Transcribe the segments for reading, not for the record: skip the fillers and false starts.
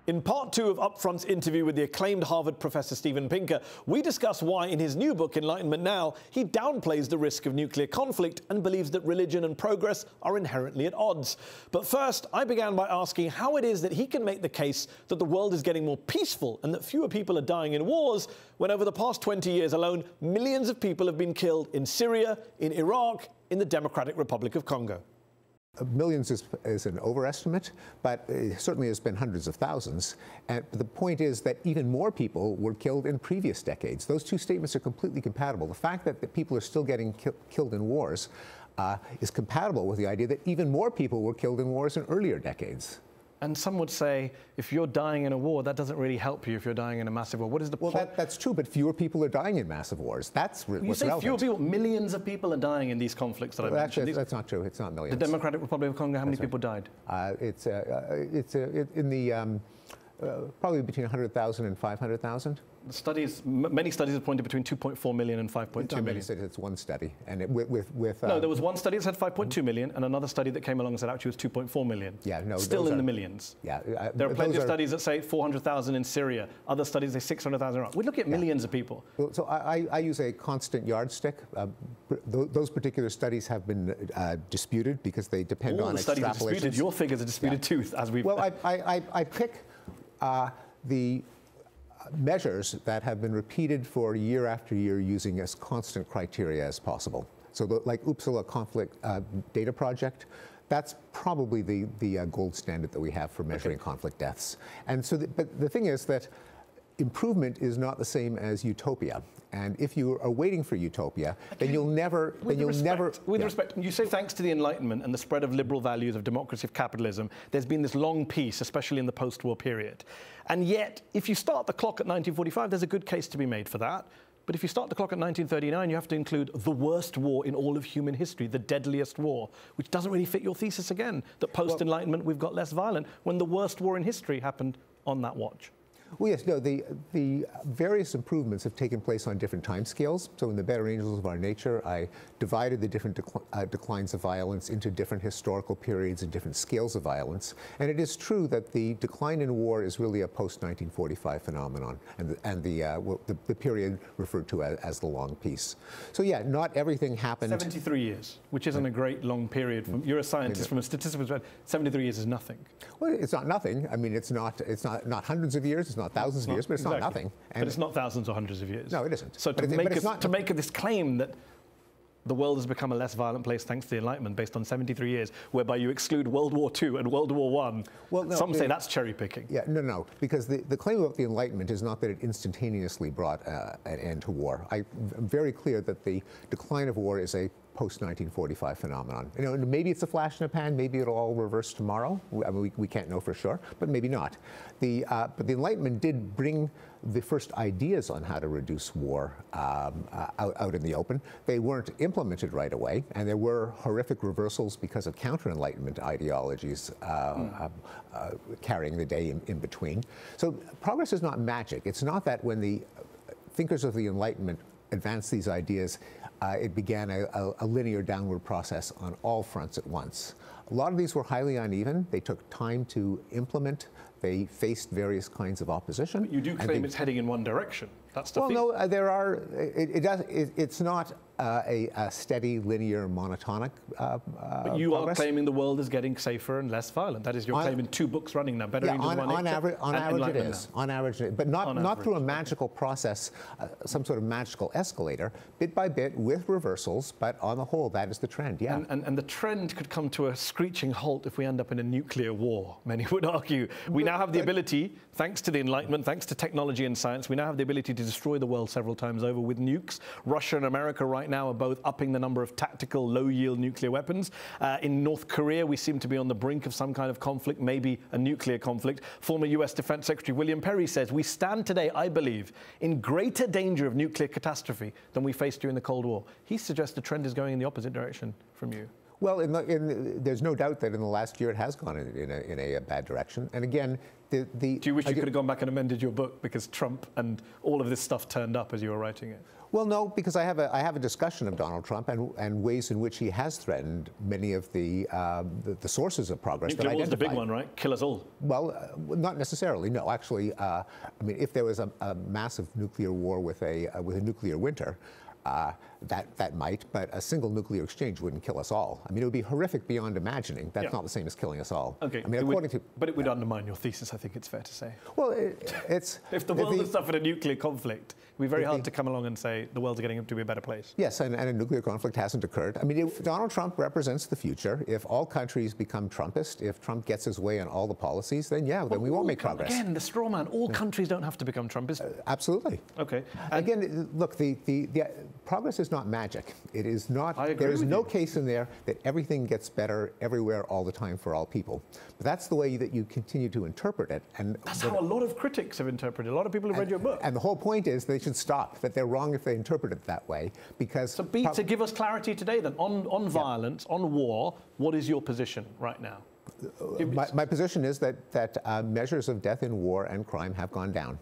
In part 2 of UpFront's interview with the acclaimed Harvard professor Steven Pinker, we discuss why in his new book, Enlightenment Now, he downplays the risk of nuclear conflict and believes that religion and progress are inherently at odds. But first, I began by asking how it is that he can make the case that the world is getting more peaceful and that fewer people are dying in wars, when over the past 20 years alone, millions of people have been killed in Syria, in Iraq, in the Democratic Republic of Congo. Millions is an overestimate, but it certainly has been hundreds of thousands. And the point is that even more people were killed in previous decades. Those two statements are completely compatible. The fact that people are still getting killed in wars is compatible with the idea that even more people were killed in wars in earlier decades. And some would say, if you're dying in a war, that doesn't really help you if you're dying in a massive war. What is the point? Well, that's true, but fewer people are dying in massive wars. That's what's relevant. You say fewer people, millions of people are dying in these conflicts that I mentioned. That's not true. It's not millions. The Democratic Republic of Congo, how many people died? It's in the probably between 100,000 and 500,000. Many studies have pointed between 2.4 million and 5.2 million. It's not many studies, it's one study. And no, there was one study that said 5.2 million, and another study that came along and said actually it was 2.4 million. Yeah, no, still in the millions. Yeah, there are plenty of studies that say 400,000 in Syria. Other studies say 600,000 in Iraq. We're looking at millions of people. So I use a constant yardstick. Those particular studies have been disputed because they depend on extrapolations. All the studies are disputed. Your figures are disputed too, as we've... Well, I pick the measures that have been repeated for year after year using as constant criteria as possible. So like UpFront conflict data project, that's probably the gold standard that we have for measuring conflict deaths. And so, but the thing is that improvement is not the same as utopia. And if you are waiting for utopia, then you'll never... With respect, you say thanks to the Enlightenment and the spread of liberal values of democracy, of capitalism, there's been this long peace, especially in the post-war period. And yet, if you start the clock at 1945, there's a good case to be made for that. But if you start the clock at 1939, you have to include the worst war in all of human history, the deadliest war, which doesn't really fit your thesis again, that post-Enlightenment we've got less violent, when the worst war in history happened on that watch. Well, yes, no, the various improvements have taken place on different time scales. So in the Better Angels of Our Nature, I divided the different declines of violence into different historical periods and different scales of violence. And it is true that the decline in war is really a post-1945 phenomenon, and the period referred to as the long peace. So yeah, not everything happened. 73 years, which isn't a great long period. You're a scientist, from a statistical perspective, 73 years is nothing. Well, it's not nothing. I mean, it's not not hundreds of years. It's not thousands of years, but it's not nothing. And but it's not thousands or hundreds of years. No, it isn't. So to make this claim that the world has become a less violent place thanks to the Enlightenment based on 73 years, whereby you exclude World War II and World War I, well, no, some say that's cherry picking. Yeah, no, because the claim about the Enlightenment is not that it instantaneously brought an end to war. I'm very clear that the decline of war is a post-1945 phenomenon. You know, maybe it's a flash in the pan, maybe it'll all reverse tomorrow. I mean, we can't know for sure, but maybe not. But the Enlightenment did bring the first ideas on how to reduce war out in the open. They weren't implemented right away, and there were horrific reversals because of counter-Enlightenment ideologies carrying the day in between. So progress is not magic. It's not that when the thinkers of the Enlightenment advanced these ideas, it began a linear downward process on all fronts at once. A lot of these were highly uneven. They took time to implement. They faced various kinds of opposition. But you do claim it's heading in one direction. That's the thing. Well, no, there are. It's not a steady, linear, monotonic But you progress. are claiming the world is getting safer and less violent. That is your claim in 2 books running now. Better Angels on average it is. On average, but not through a magical process, some sort of magical escalator, bit by bit with reversals. But on the whole, that is the trend. Yeah. And the trend could come to a screeching halt if we end up in a nuclear war. Many would argue. We now have the ability, thanks to the Enlightenment, thanks to technology and science, we now have the ability to destroy the world several times over with nukes. Russia and America right now are both upping the number of tactical, low-yield nuclear weapons. In North Korea, we seem to be on the brink of some kind of conflict, maybe a nuclear conflict. Former US Defense Secretary William Perry says, we stand today, I believe, in greater danger of nuclear catastrophe than we faced during the Cold War. He suggests the trend is going in the opposite direction from you. Well, there's no doubt that in the last year it has gone in a bad direction. And again, do you wish you could have gone back and amended your book because Trump and all of this stuff turned up as you were writing it? Well, no, because I have a discussion of Donald Trump and ways in which he has threatened many of the sources of progress that I identified. The big one, right? Kill us all. Well, not necessarily. No, actually, I mean, if there was a massive nuclear war with a nuclear winter, that might, but a single nuclear exchange wouldn't kill us all. I mean, it would be horrific beyond imagining. That's not the same as killing us all. Okay. I mean, but it would undermine your thesis, I think it's fair to say. Well, it's... If the world has suffered a nuclear conflict, it would be very hard to come along and say the world's getting to be a better place. Yes, and a nuclear conflict hasn't occurred. I mean, if Donald Trump represents the future, if all countries become Trumpist, if Trump gets his way on all the policies, then then we won't make progress. Again, the straw man, all countries don't have to become Trumpist. Absolutely. Okay. Again, look, the progress is not magic. It is not. I agree there is with no you. case in there that everything gets better everywhere all the time for all people. But that's the way that you continue to interpret it. And that's how a lot of critics have interpreted it. A lot of people have read your book. And the whole point is they should stop, that they're wrong if they interpret it that way. Because so to give us clarity today then, on violence, on war, what is your position right now? My position is that measures of death in war and crime have gone down.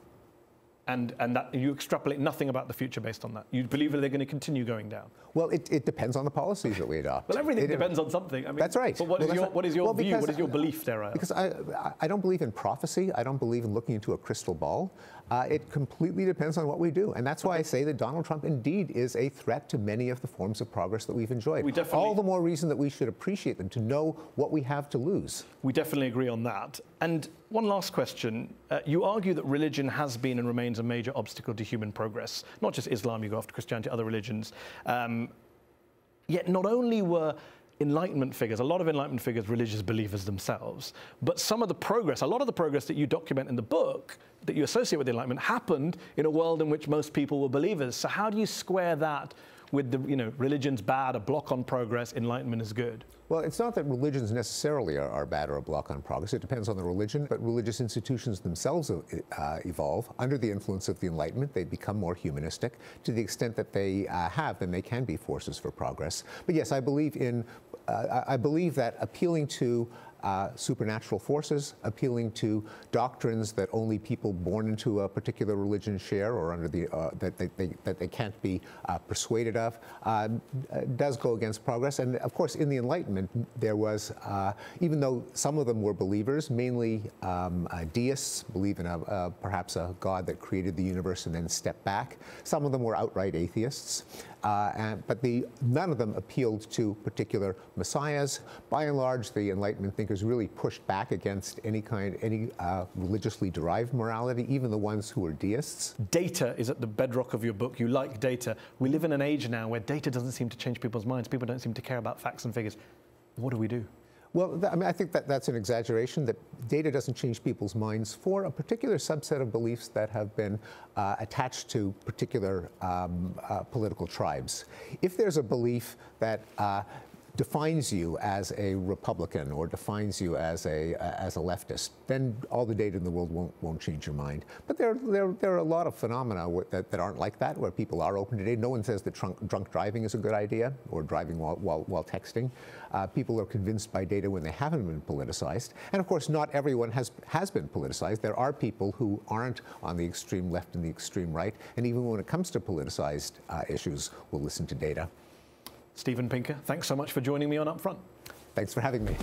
And that you extrapolate nothing about the future based on that. You believe that they're going to continue going down. Well, it depends on the policies that we adopt. Well, everything depends on something. I mean, that's right. But what is your view? What is your belief there? Because I don't believe in prophecy. I don't believe in looking into a crystal ball. It completely depends on what we do. And that's why I say that Donald Trump indeed is a threat to many of the forms of progress that we've enjoyed. All the more reason that we should appreciate them, to know what we have to lose. We definitely agree on that. And one last question. You argue that religion has been and remains a major obstacle to human progress. Not just Islam, you go after Christianity, other religions. Yet not only were Enlightenment figures, a lot of Enlightenment figures, religious believers themselves, but some of the progress, a lot of the progress that you document in the book, that you associate with Enlightenment, happened in a world in which most people were believers. So how do you square that with the, religion's bad, a block on progress, Enlightenment is good? Well, it's not that religions necessarily are bad or a block on progress. It depends on the religion, but religious institutions themselves evolve. Under the influence of the Enlightenment, they become more humanistic. To the extent that they then they can be forces for progress. But yes, I believe that appealing to supernatural forces, appealing to doctrines that only people born into a particular religion share, or under the that they can't be persuaded of, does go against progress. And of course, in the Enlightenment, there was, even though some of them were believers, mainly deists, believe in perhaps a God that created the universe and then stepped back. Some of them were outright atheists. But none of them appealed to particular messiahs. By and large, the Enlightenment thinkers really pushed back against any religiously derived morality, even the ones who were deists. Data is at the bedrock of your book. You like data. We live in an age now where data doesn't seem to change people's minds. People don't seem to care about facts and figures. What do we do? Well, I mean, I think that's an exaggeration, that data doesn't change people's minds for a particular subset of beliefs that have been attached to particular political tribes. If there's a belief that defines you as a Republican or defines you as a leftist, then all the data in the world won't change your mind. But there are a lot of phenomena that aren't like that, where people are open to data. No one says that drunk driving is a good idea, or driving while texting. People are convinced by data when they haven't been politicized. And of course, not everyone has been politicized. There are people who aren't on the extreme left and the extreme right, and even when it comes to politicized issues, will listen to data. Steven Pinker, thanks so much for joining me on UpFront. Thanks for having me.